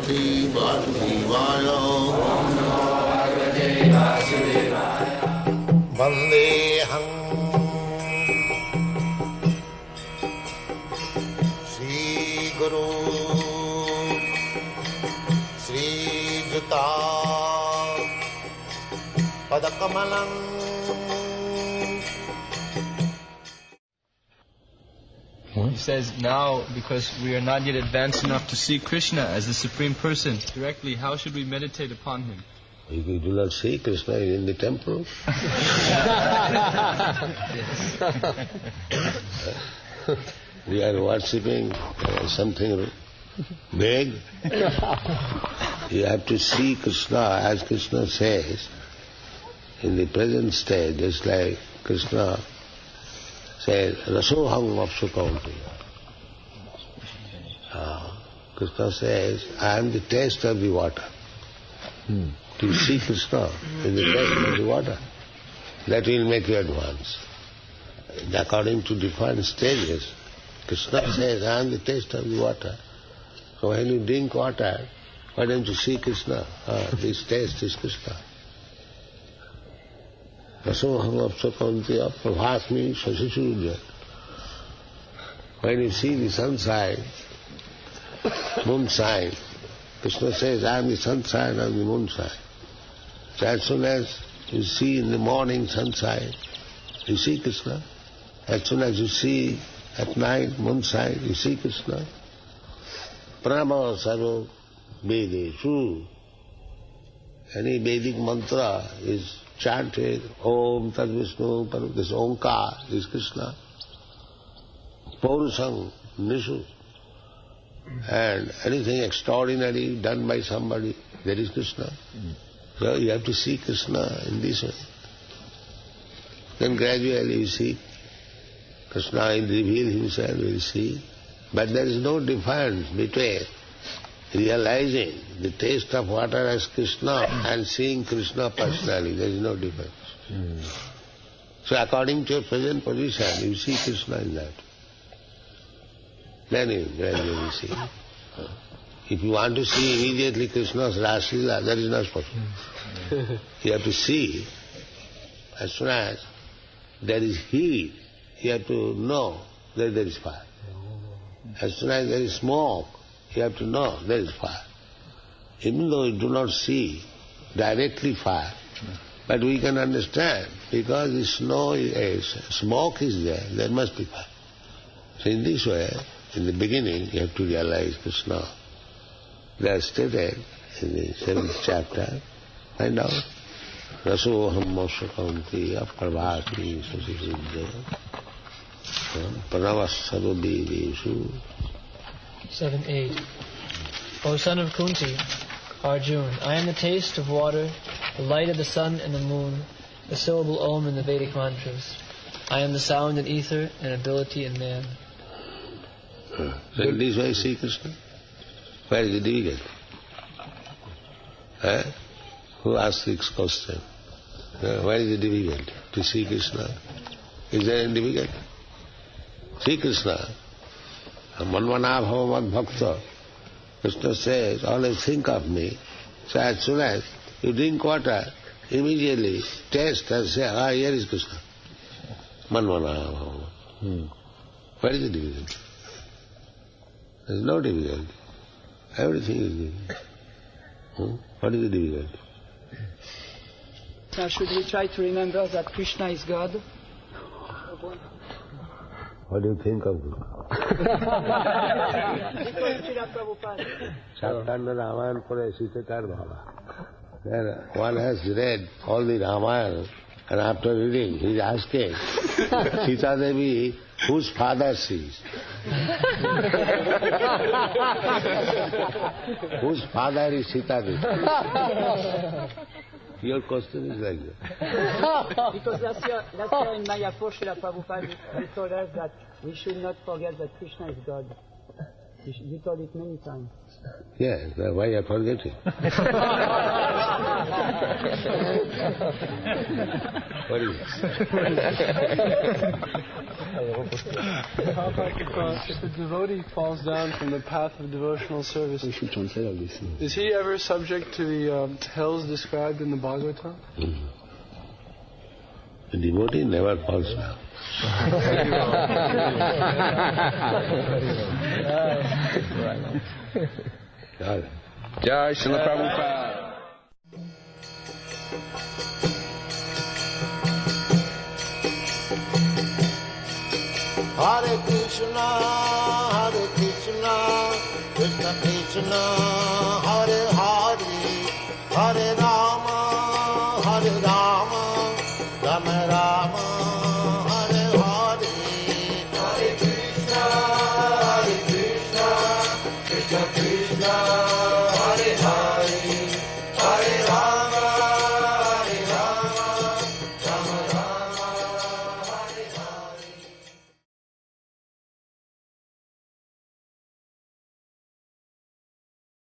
Bhagavate Vasudevaya. Vandeham Shri Guru Shri Juta Padakamalam. He says now, because we are not yet advanced enough to see Krishna as the Supreme Person directly, how should we meditate upon Him? You do not see Krishna in the temple. We are worshipping something big. You have to see Krishna, as Krishna says, in the present state, just like Krishna says, Rasoham Vapsukaunteya. Krishna says, I am the taste of the water. To see Krishna in the taste of the water, that will make you advance. According to different stages, Krishna says, I am the taste of the water. So when you drink water, why don't you see Krishna? This taste is Krishna. Rasoham Vapsukaunteya Prabhasmi Shasisuruja. When you see the sunshine, moonshine, Krishna says, I am the sunshine, I am the moonshine. So as soon as you see in the morning sunshine, you see Krishna. As soon as you see at night moonshine, you see Krishna. Pranama sarva vedeshu. Any Vedic mantra is chanted, Om Tad Vishnu, this Omkar is Krishna. Paurusam Nishu. And anything extraordinary done by somebody, there is Krishna. So you have to see Krishna in this way. Then gradually you see Krishna will reveal himself, you will see. But there is no difference between realizing the taste of water as Krishna and seeing Krishna personally. There is no difference. So according to your present position, you see Krishna in that. Then you gradually see. If you want to see immediately Krishna's Raslila, that is not possible. You have to see, as soon as there is heat, you have to know that there is fire. As soon as there is smoke, you have to know there is fire. Even though you do not see directly fire, but we can understand, because the smoke is there must be fire. So in this way, in the beginning, you have to realize Krishna. They are stated in the 7th chapter. Find out. Rasoham Vapsukaunteya Prabhasmi Shasisuruja. Pranavasarva vedeshu. 7.8. O son of Kunti, Arjuna, I am the taste of water, the light of the sun and the moon, the syllable Om in the Vedic mantras. I am the sound in ether and ability in man. So in this way see Krishna. Where is the difficulty? Who asked this question? Where is the difficulty? To see Krishna? Is there any difficulty? See Krishna. Manvana bhava mad bhakta. Krishna says, always think of me. So as soon as you drink water, immediately taste and say, here is Krishna. Manvana bhava. Where is the difficulty? There is no difficulty. Everything is difficult. What is the difficulty? Now should we try to remember that Krishna is God? What do you think of this? Chaitanya Ramayana pore Sitakar Bhava. Then one has read all the Ramayana, and after reading, he is asking, Sita Devi, whose father she is? Whose father is Sita Devi? Your question is like that. Because last year in Mayapur, Srila Prabhupada, he told us that we should not forget that Krishna is God. You told it many times. Yes, that's why I forget it. What is it? If a devotee falls down from the path of devotional service, is he ever subject to the hells described in the Bhagavatam? Mm-hmm. The devotee never falls down. Jai Srila Prabhupada. Hare Krishna, Krishna Krishna, Hare Hare, Hare Rama, Rama Rama, Hare Hare, Hare Krishna, Krishna Krishna.